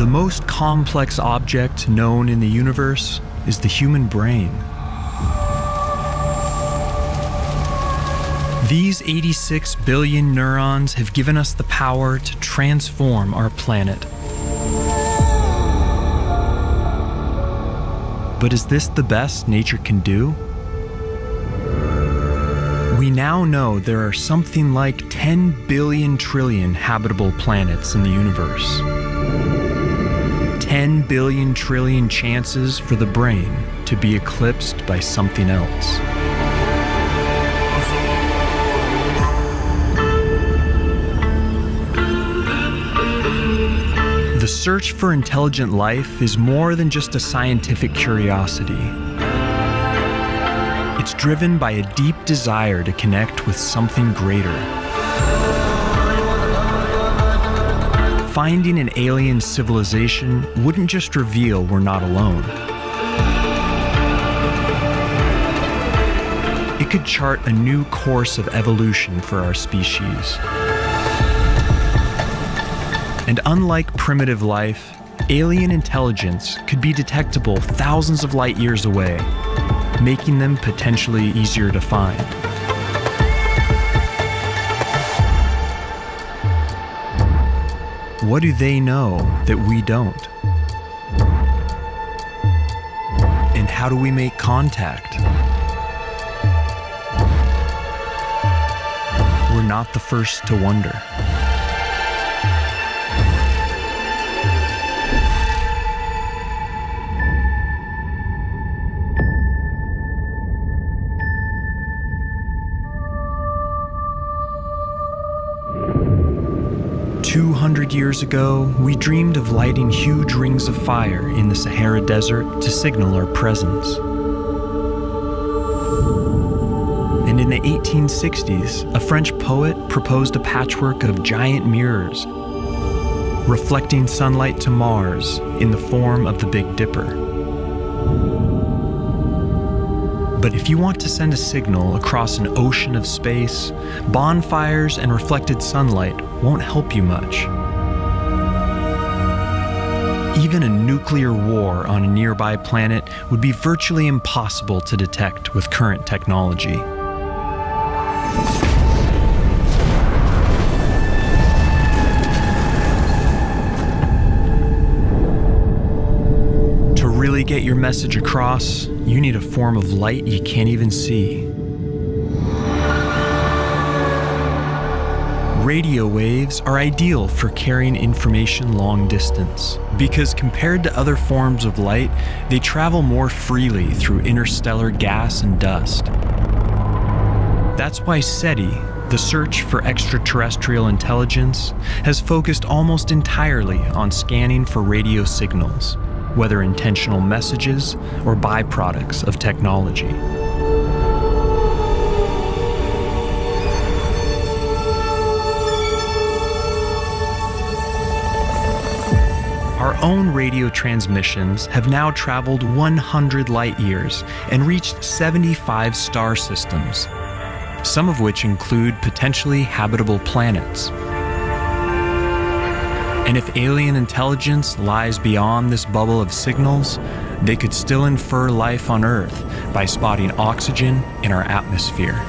The most complex object known in the universe is the human brain. These 86 billion neurons have given us the power to transform our planet. But is this the best nature can do? We now know there are something like 10 billion trillion habitable planets in the universe. 10 billion trillion chances for the brain to be eclipsed by something else. The search for intelligent life is more than just a scientific curiosity. It's driven by a deep desire to connect with something greater. Finding an alien civilization wouldn't just reveal we're not alone. It could chart a new course of evolution for our species. And unlike primitive life, alien intelligence could be detectable thousands of light years away, making them potentially easier to find. What do they know that we don't? And how do we make contact? We're not the first to wonder. Years ago, we dreamed of lighting huge rings of fire in the Sahara Desert to signal our presence. And in the 1860s, a French poet proposed a patchwork of giant mirrors, reflecting sunlight to Mars in the form of the Big Dipper. But if you want to send a signal across an ocean of space, bonfires and reflected sunlight won't help you much. Even a nuclear war on a nearby planet would be virtually impossible to detect with current technology. To really get your message across, you need a form of light you can't even see. Radio waves are ideal for carrying information long distance because compared to other forms of light, they travel more freely through interstellar gas and dust. That's why SETI, the search for extraterrestrial intelligence, has focused almost entirely on scanning for radio signals, whether intentional messages or byproducts of technology. Our own radio transmissions have now traveled 100 light years and reached 75 star systems, some of which include potentially habitable planets. And if alien intelligence lies beyond this bubble of signals, they could still infer life on Earth by spotting oxygen in our atmosphere.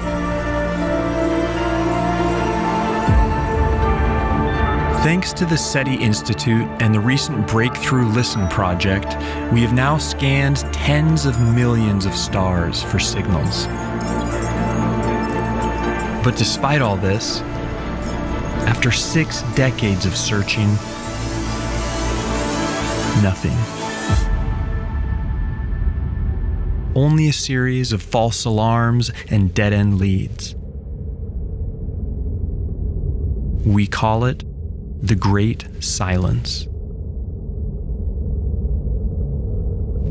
Thanks to the SETI Institute and the recent Breakthrough Listen project, we have now scanned tens of millions of stars for signals. But despite all this, after 6 decades of searching, nothing. Only a series of false alarms and dead-end leads. We call it the Great Silence.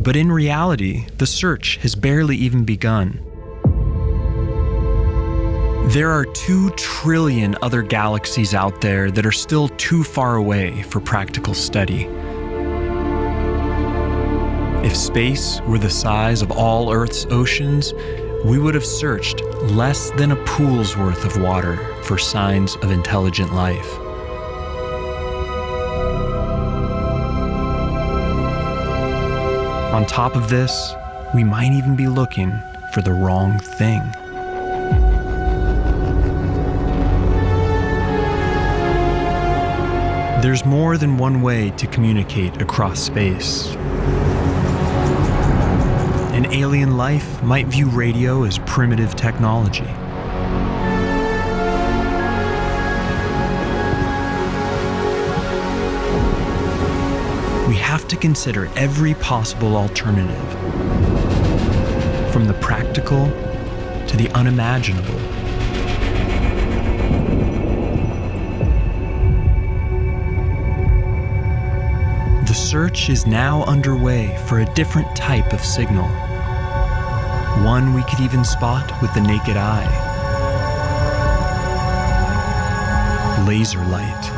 But in reality, the search has barely even begun. There are 2 trillion other galaxies out there that are still too far away for practical study. If space were the size of all Earth's oceans, we would have searched less than a pool's worth of water for signs of intelligent life. On top of this, we might even be looking for the wrong thing. There's more than one way to communicate across space. An alien life might view radio as primitive technology. We have to consider every possible alternative, from the practical to the unimaginable. The search is now underway for a different type of signal, one we could even spot with the naked eye: laser light.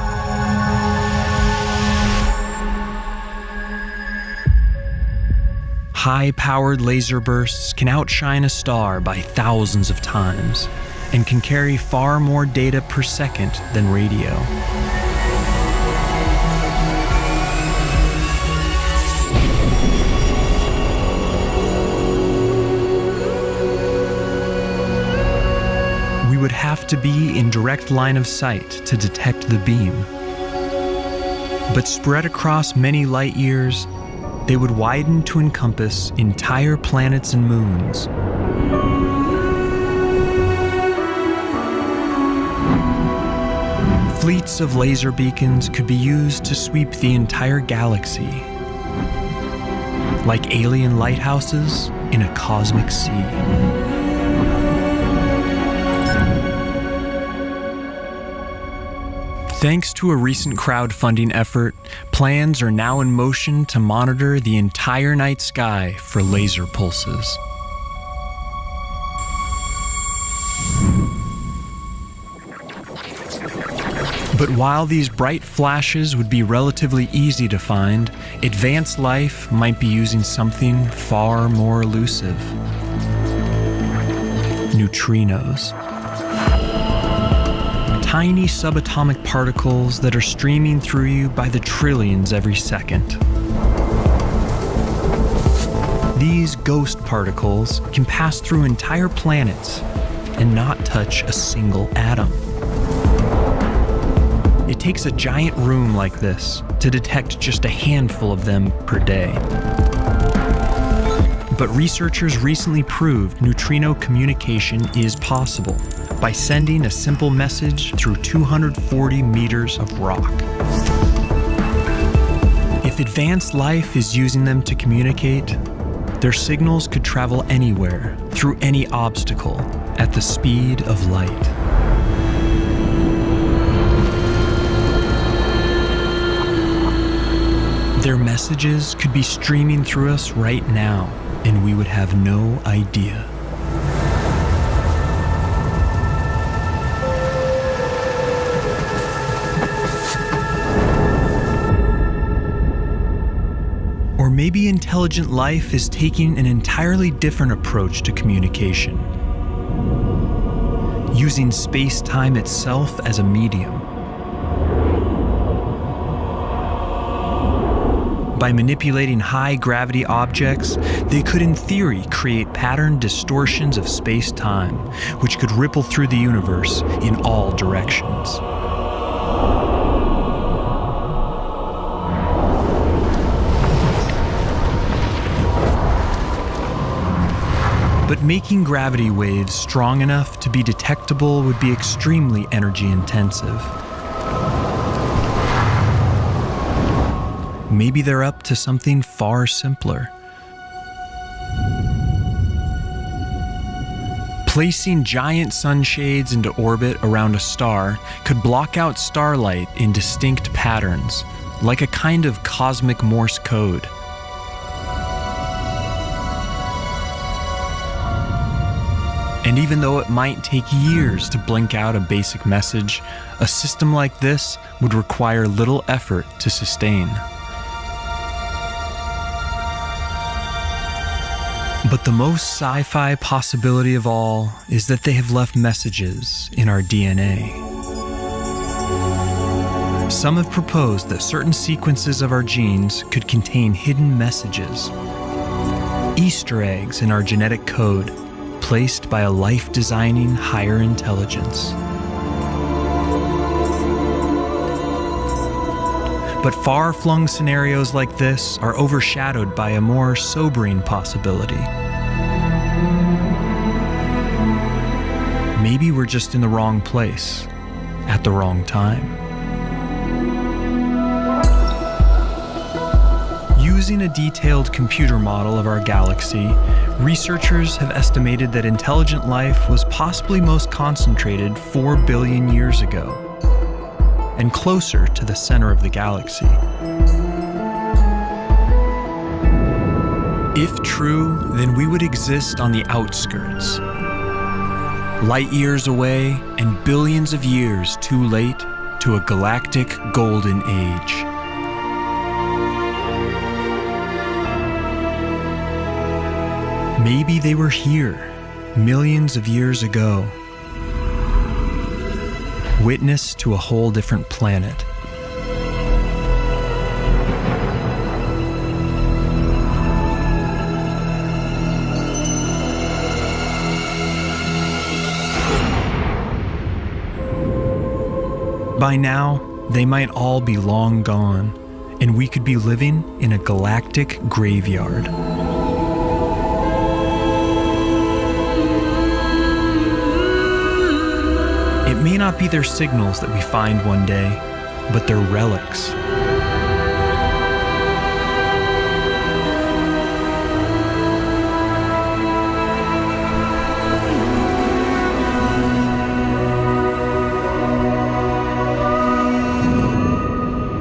High-powered laser bursts can outshine a star by thousands of times and can carry far more data per second than radio. We would have to be in direct line of sight to detect the beam. But spread across many light years, they would widen to encompass entire planets and moons. Fleets of laser beacons could be used to sweep the entire galaxy, like alien lighthouses in a cosmic sea. Thanks to a recent crowdfunding effort, plans are now in motion to monitor the entire night sky for laser pulses. But while these bright flashes would be relatively easy to find, advanced life might be using something far more elusive: neutrinos. Tiny subatomic particles that are streaming through you by the trillions every second. These ghost particles can pass through entire planets and not touch a single atom. It takes a giant room like this to detect just a handful of them per day. But researchers recently proved neutrino communication is possible by sending a simple message through 240 meters of rock. If advanced life is using them to communicate, their signals could travel anywhere, through any obstacle, at the speed of light. Their messages could be streaming through us right now, and we would have no idea. Or maybe intelligent life is taking an entirely different approach to communication, using space-time itself as a medium. By manipulating high-gravity objects, they could in theory create pattern distortions of space-time, which could ripple through the universe in all directions. But making gravity waves strong enough to be detectable would be extremely energy-intensive. Maybe they're up to something far simpler. Placing giant sunshades into orbit around a star could block out starlight in distinct patterns, like a kind of cosmic Morse code. And even though it might take years to blink out a basic message, a system like this would require little effort to sustain. But the most sci-fi possibility of all is that they have left messages in our DNA. Some have proposed that certain sequences of our genes could contain hidden messages, Easter eggs in our genetic code, placed by a life-designing higher intelligence. But far-flung scenarios like this are overshadowed by a more sobering possibility. Maybe we're just in the wrong place, at the wrong time. Using a detailed computer model of our galaxy, researchers have estimated that intelligent life was possibly most concentrated 4 billion years ago, and closer to the center of the galaxy. If true, then we would exist on the outskirts, light years away and billions of years too late to a galactic golden age. Maybe they were here millions of years ago, witness to a whole different planet. By now, they might all be long gone, and we could be living in a galactic graveyard. It may not be their signals that we find one day, but their relics.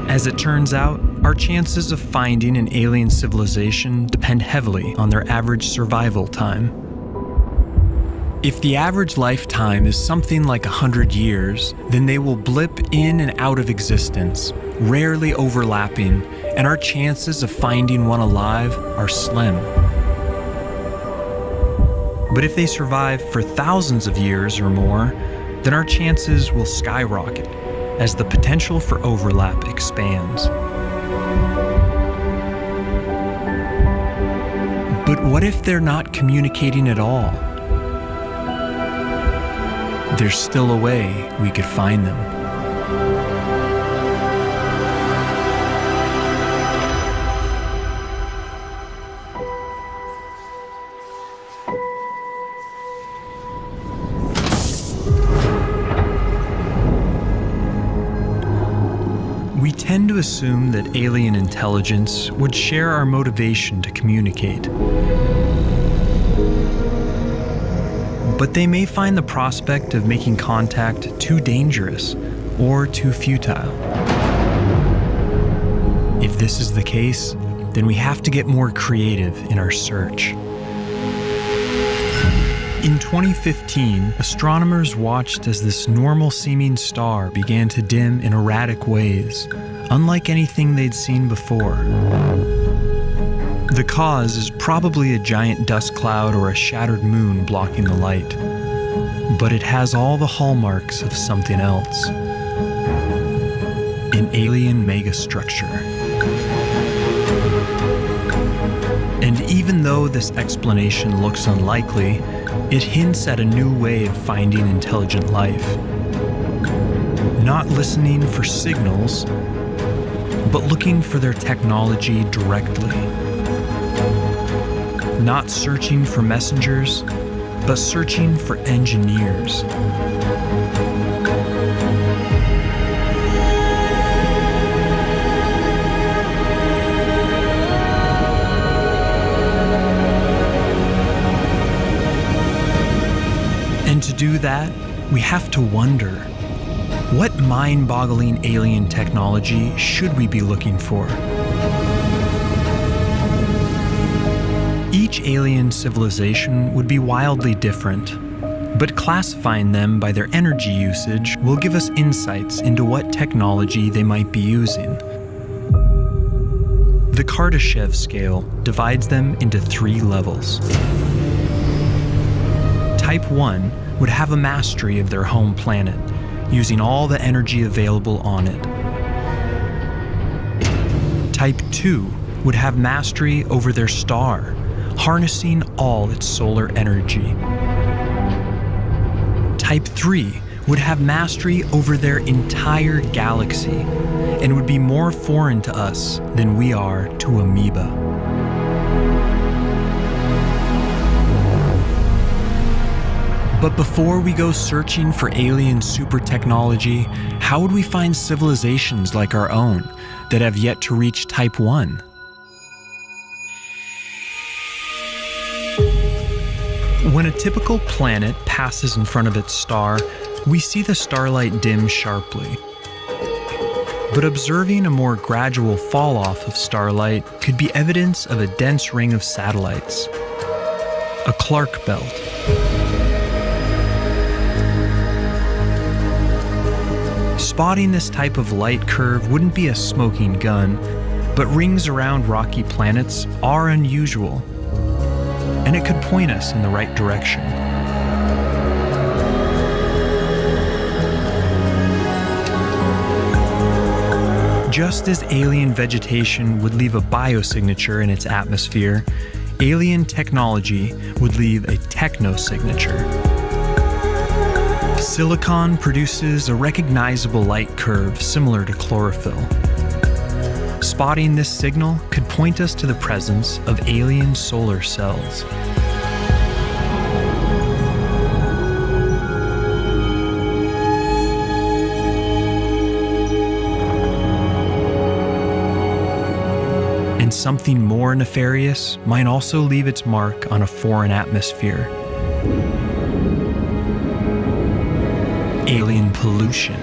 As it turns out, our chances of finding an alien civilization depend heavily on their average survival time. If the average lifetime is something like 100 years, then they will blip in and out of existence, rarely overlapping, and our chances of finding one alive are slim. But if they survive for thousands of years or more, then our chances will skyrocket as the potential for overlap expands. But what if they're not communicating at all? There's still a way we could find them. We tend to assume that alien intelligence would share our motivation to communicate. But they may find the prospect of making contact too dangerous or too futile. If this is the case, then we have to get more creative in our search. In 2015, astronomers watched as this normal-seeming star began to dim in erratic ways, unlike anything they'd seen before. The cause is probably a giant dust cloud or a shattered moon blocking the light, but it has all the hallmarks of something else: an alien megastructure. And even though this explanation looks unlikely, it hints at a new way of finding intelligent life. Not listening for signals, but looking for their technology directly. Not searching for messengers, but searching for engineers. And to do that, we have to wonder, what mind-boggling alien technology should we be looking for? Each alien civilization would be wildly different, but classifying them by their energy usage will give us insights into what technology they might be using. The Kardashev scale divides them into 3 levels. Type 1 would have a mastery of their home planet, using all the energy available on it. Type 2 would have mastery over their star, harnessing all its solar energy. Type 3 would have mastery over their entire galaxy and would be more foreign to us than we are to amoeba. But before we go searching for alien super technology, how would we find civilizations like our own that have yet to reach Type 1? When a typical planet passes in front of its star, we see the starlight dim sharply. But observing a more gradual fall-off of starlight could be evidence of a dense ring of satellites, a Clark belt. Spotting this type of light curve wouldn't be a smoking gun, but rings around rocky planets are unusual, and it could point us in the right direction. Just as alien vegetation would leave a biosignature in its atmosphere, alien technology would leave a technosignature. Silicon produces a recognizable light curve similar to chlorophyll. Spotting this signal could point us to the presence of alien solar cells. And something more nefarious might also leave its mark on a foreign atmosphere. Alien pollution.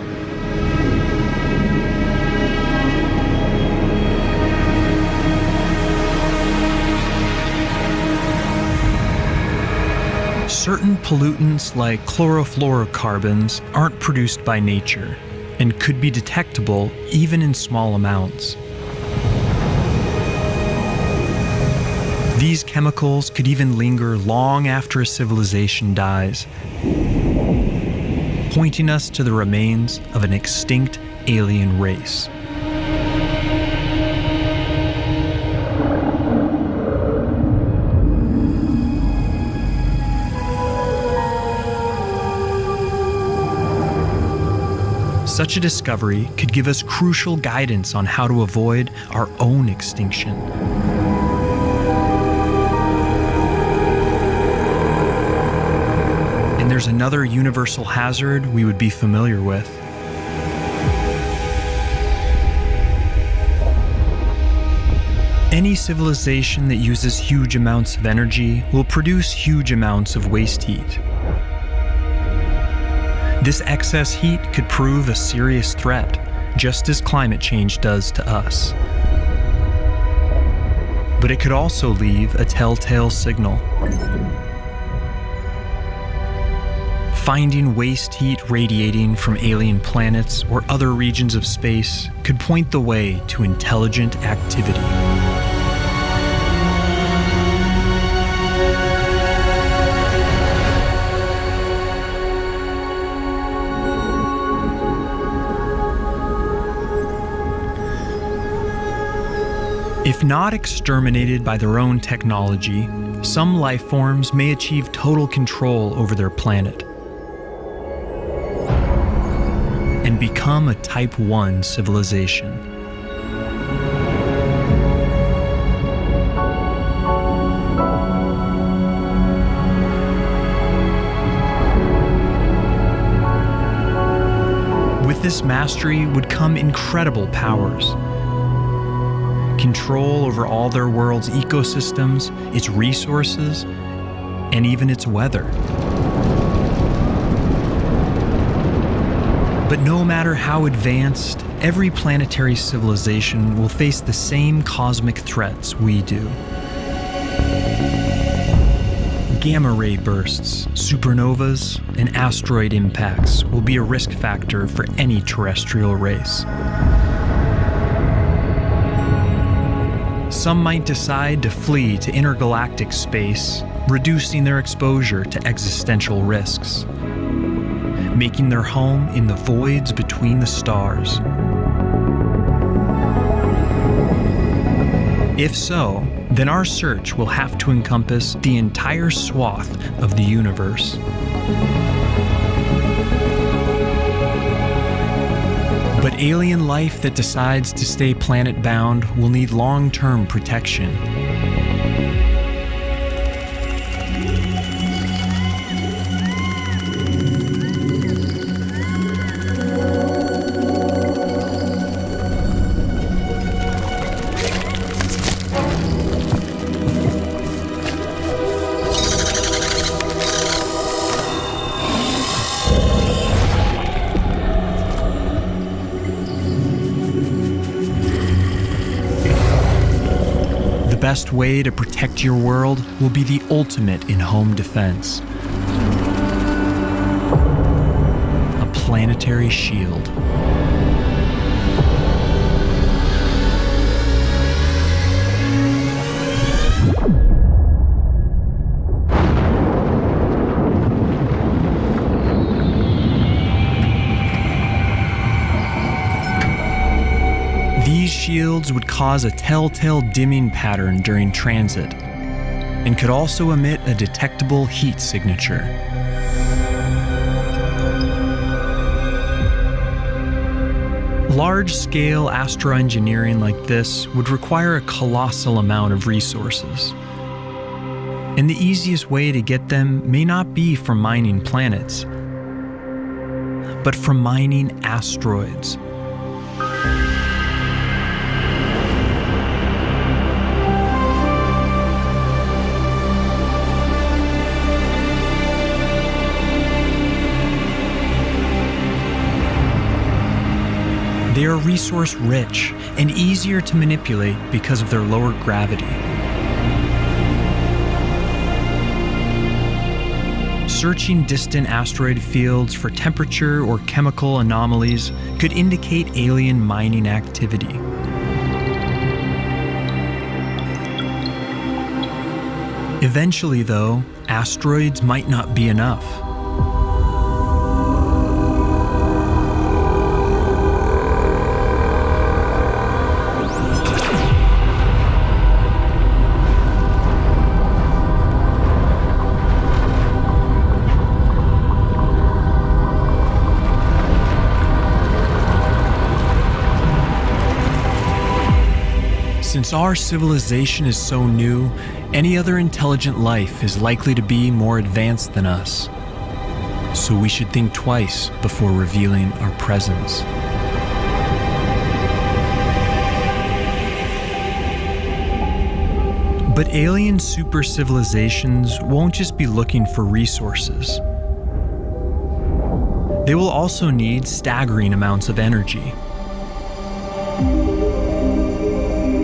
Certain pollutants like chlorofluorocarbons aren't produced by nature and could be detectable even in small amounts. These chemicals could even linger long after a civilization dies, pointing us to the remains of an extinct alien race. Such a discovery could give us crucial guidance on how to avoid our own extinction. And there's another universal hazard we would be familiar with. Any civilization that uses huge amounts of energy will produce huge amounts of waste heat. This excess heat could prove a serious threat, just as climate change does to us. But it could also leave a telltale signal. Finding waste heat radiating from alien planets or other regions of space could point the way to intelligent activity. If not exterminated by their own technology, some life forms may achieve total control over their planet and become a Type 1 civilization. With this mastery would come incredible powers. Control over all their world's ecosystems, its resources, and even its weather. But no matter how advanced, every planetary civilization will face the same cosmic threats we do. Gamma ray bursts, supernovas, and asteroid impacts will be a risk factor for any terrestrial race. Some might decide to flee to intergalactic space, reducing their exposure to existential risks, making their home in the voids between the stars. If so, then our search will have to encompass the entire swath of the universe. But alien life that decides to stay planet-bound will need long-term protection. The best way to protect your world will be the ultimate in home defense. A planetary shield. These shields would cause a telltale dimming pattern during transit and could also emit a detectable heat signature. Large-scale astroengineering like this would require a colossal amount of resources. And the easiest way to get them may not be from mining planets, but from mining asteroids. They are resource-rich and easier to manipulate because of their lower gravity. Searching distant asteroid fields for temperature or chemical anomalies could indicate alien mining activity. Eventually, though, asteroids might not be enough. Since our civilization is so new, any other intelligent life is likely to be more advanced than us. So we should think twice before revealing our presence. But alien super civilizations won't just be looking for resources. They will also need staggering amounts of energy.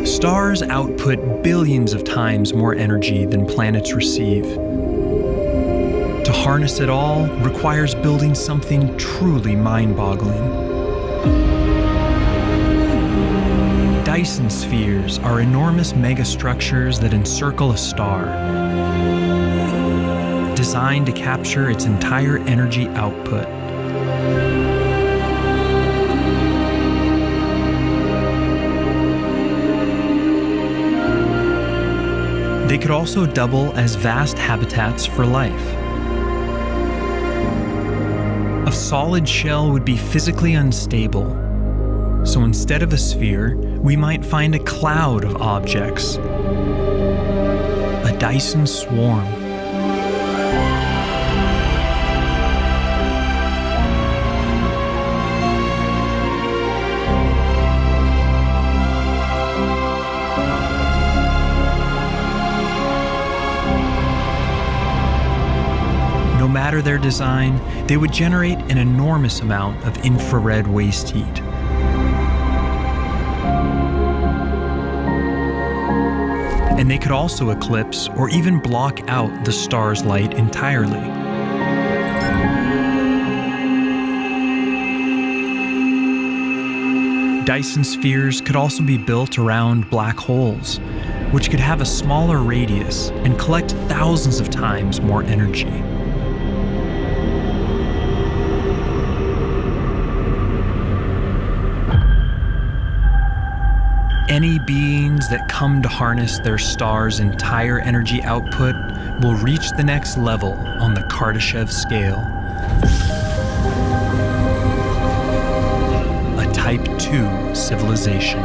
Stars output billions of times more energy than planets receive. To harness it all requires building something truly mind-boggling. Dyson spheres are enormous megastructures that encircle a star, designed to capture its entire energy output. They could also double as vast habitats for life. A solid shell would be physically unstable, so instead of a sphere, we might find a cloud of objects, a Dyson swarm. No matter their design, they would generate an enormous amount of infrared waste heat. And they could also eclipse or even block out the star's light entirely. Dyson spheres could also be built around black holes, which could have a smaller radius and collect thousands of times more energy. Any beings that come to harness their star's entire energy output will reach the next level on the Kardashev scale. A Type 2 civilization.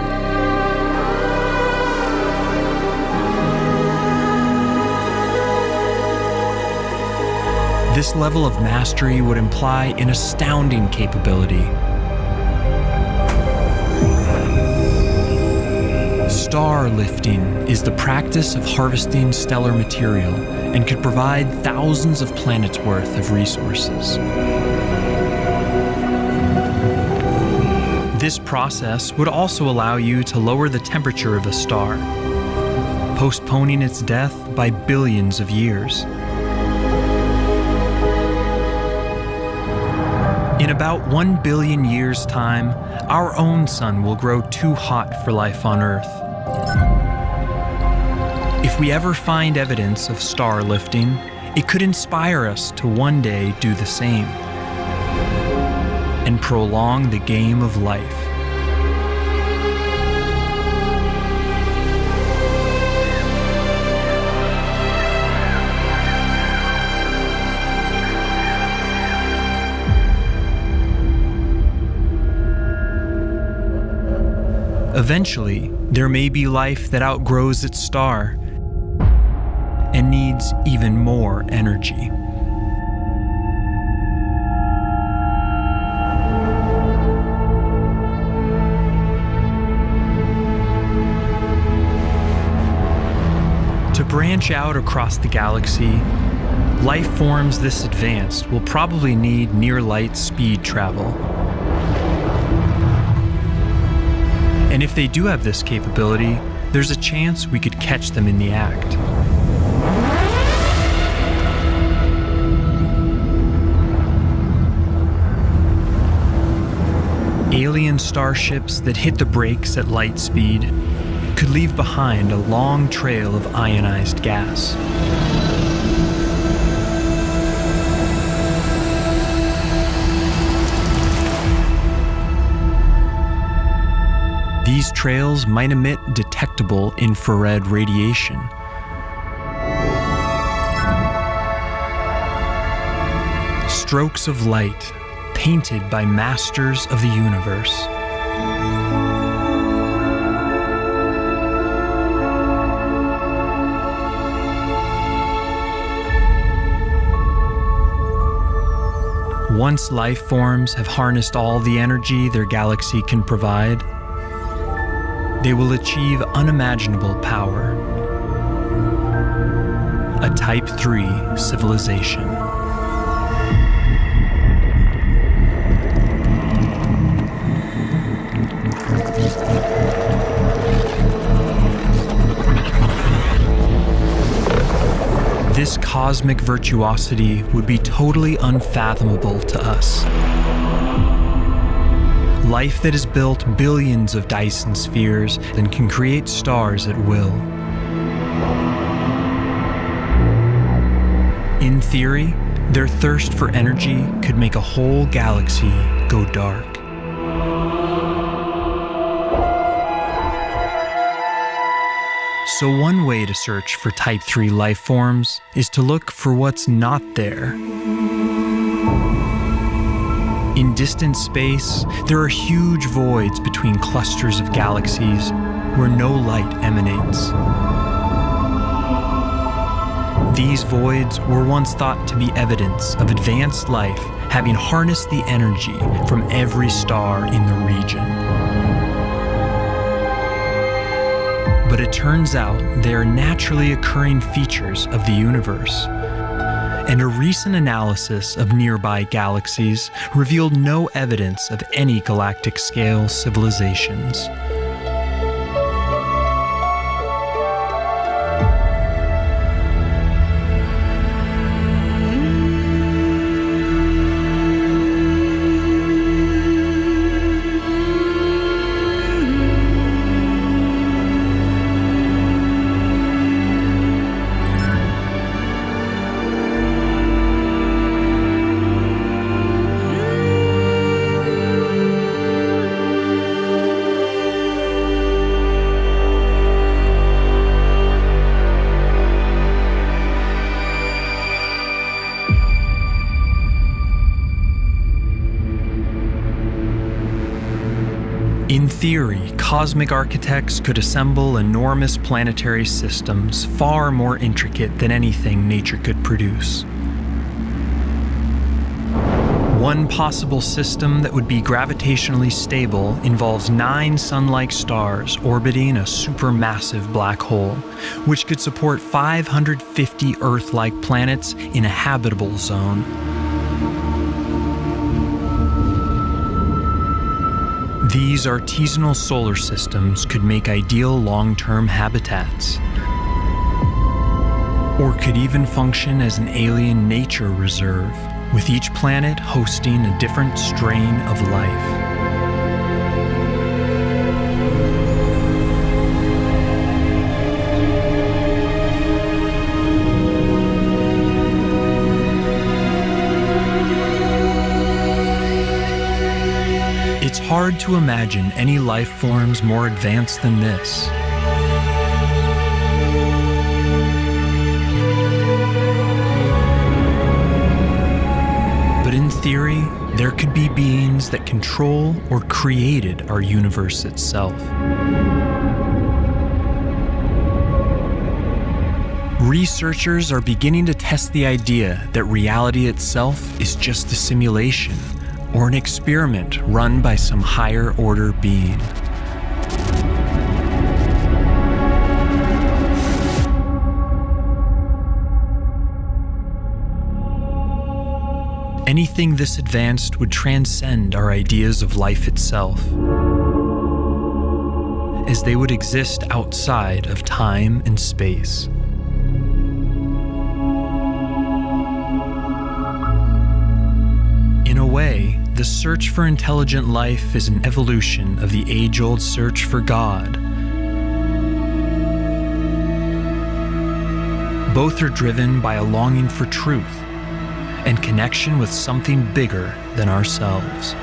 This level of mastery would imply an astounding capability. Star lifting is the practice of harvesting stellar material and could provide thousands of planets' worth of resources. This process would also allow you to lower the temperature of a star, postponing its death by billions of years. In about 1 billion years' time, our own sun will grow too hot for life on Earth. If we ever find evidence of star lifting, it could inspire us to one day do the same and prolong the game of life. Eventually, there may be life that outgrows its star and needs even more energy. To branch out across the galaxy, life forms this advanced will probably need near-light speed travel. And if they do have this capability, there's a chance we could catch them in the act. Alien starships that hit the brakes at light speed could leave behind a long trail of ionized gas. These trails might emit detectable infrared radiation. Strokes of light painted by masters of the universe. Once life forms have harnessed all the energy their galaxy can provide, they will achieve unimaginable power. A Type 3 civilization. This cosmic virtuosity would be totally unfathomable to us. Life that has built billions of Dyson spheres and can create stars at will. In theory, their thirst for energy could make a whole galaxy go dark. So one way to search for Type 3 life forms is to look for what's not there. In distant space, there are huge voids between clusters of galaxies where no light emanates. These voids were once thought to be evidence of advanced life having harnessed the energy from every star in the region. But it turns out they are naturally occurring features of the universe. And a recent analysis of nearby galaxies revealed no evidence of any galactic-scale civilizations. In theory, cosmic architects could assemble enormous planetary systems far more intricate than anything nature could produce. One possible system that would be gravitationally stable involves 9 sun-like stars orbiting a supermassive black hole, which could support 550 Earth-like planets in a habitable zone. These artisanal solar systems could make ideal long-term habitats, or could even function as an alien nature reserve, with each planet hosting a different strain of life. It's hard to imagine any life forms more advanced than this. But in theory, there could be beings that control or created our universe itself. Researchers are beginning to test the idea that reality itself is just a simulation, or an experiment run by some higher order being. Anything this advanced would transcend our ideas of life itself, as they would exist outside of time and space. In a way, the search for intelligent life is an evolution of the age-old search for God. Both are driven by a longing for truth and connection with something bigger than ourselves.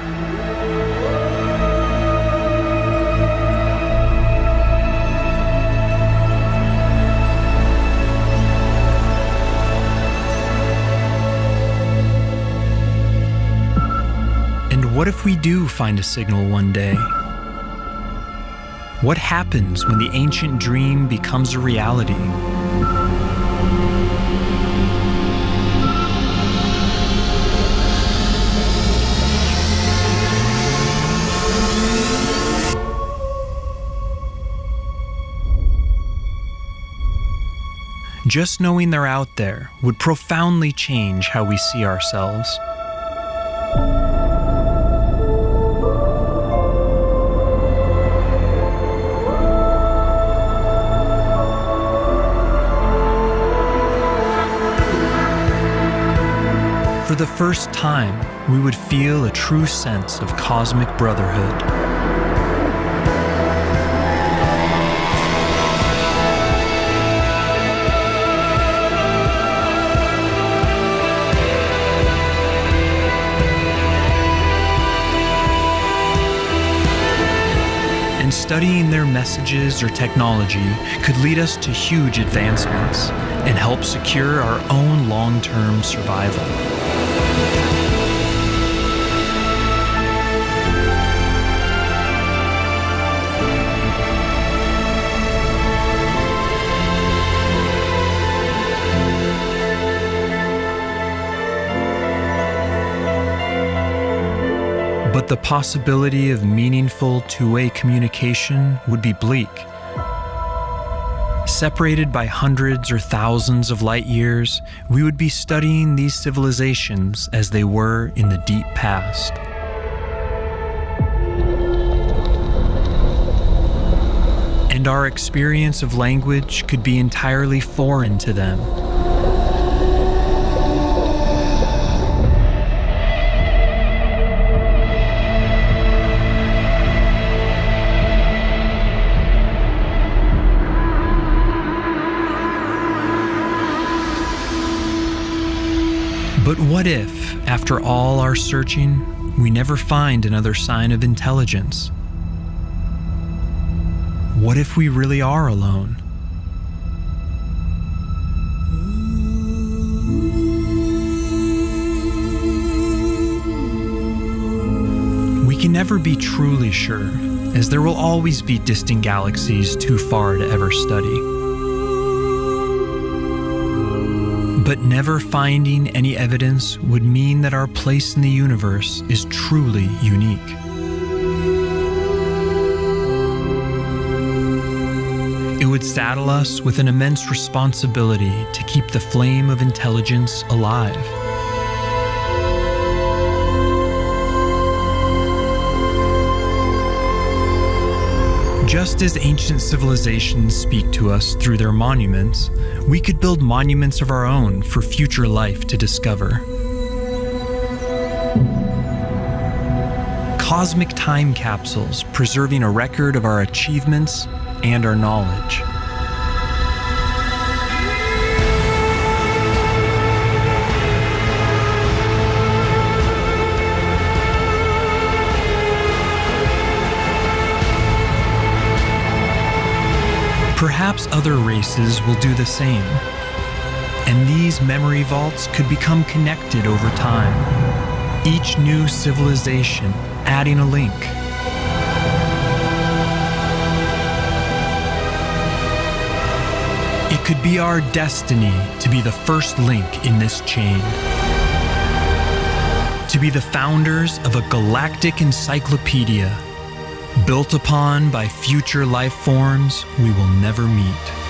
What if we do find a signal one day? What happens when the ancient dream becomes a reality? Just knowing they're out there would profoundly change how we see ourselves. For the first time, we would feel a true sense of cosmic brotherhood. And studying their messages or technology could lead us to huge advancements and help secure our own long-term survival. But the possibility of meaningful two-way communication would be bleak. Separated by hundreds or thousands of light years, we would be studying these civilizations as they were in the deep past. And our experience of language could be entirely foreign to them. But what if, after all our searching, we never find another sign of intelligence? What if we really are alone? We can never be truly sure, as there will always be distant galaxies too far to ever study. But never finding any evidence would mean that our place in the universe is truly unique. It would saddle us with an immense responsibility to keep the flame of intelligence alive. Just as ancient civilizations speak to us through their monuments, we could build monuments of our own for future life to discover. Cosmic time capsules preserving a record of our achievements and our knowledge. Perhaps other races will do the same, and these memory vaults could become connected over time, each new civilization adding a link. It could be our destiny to be the first link in this chain, to be the founders of a galactic encyclopedia built upon by future life forms we will never meet.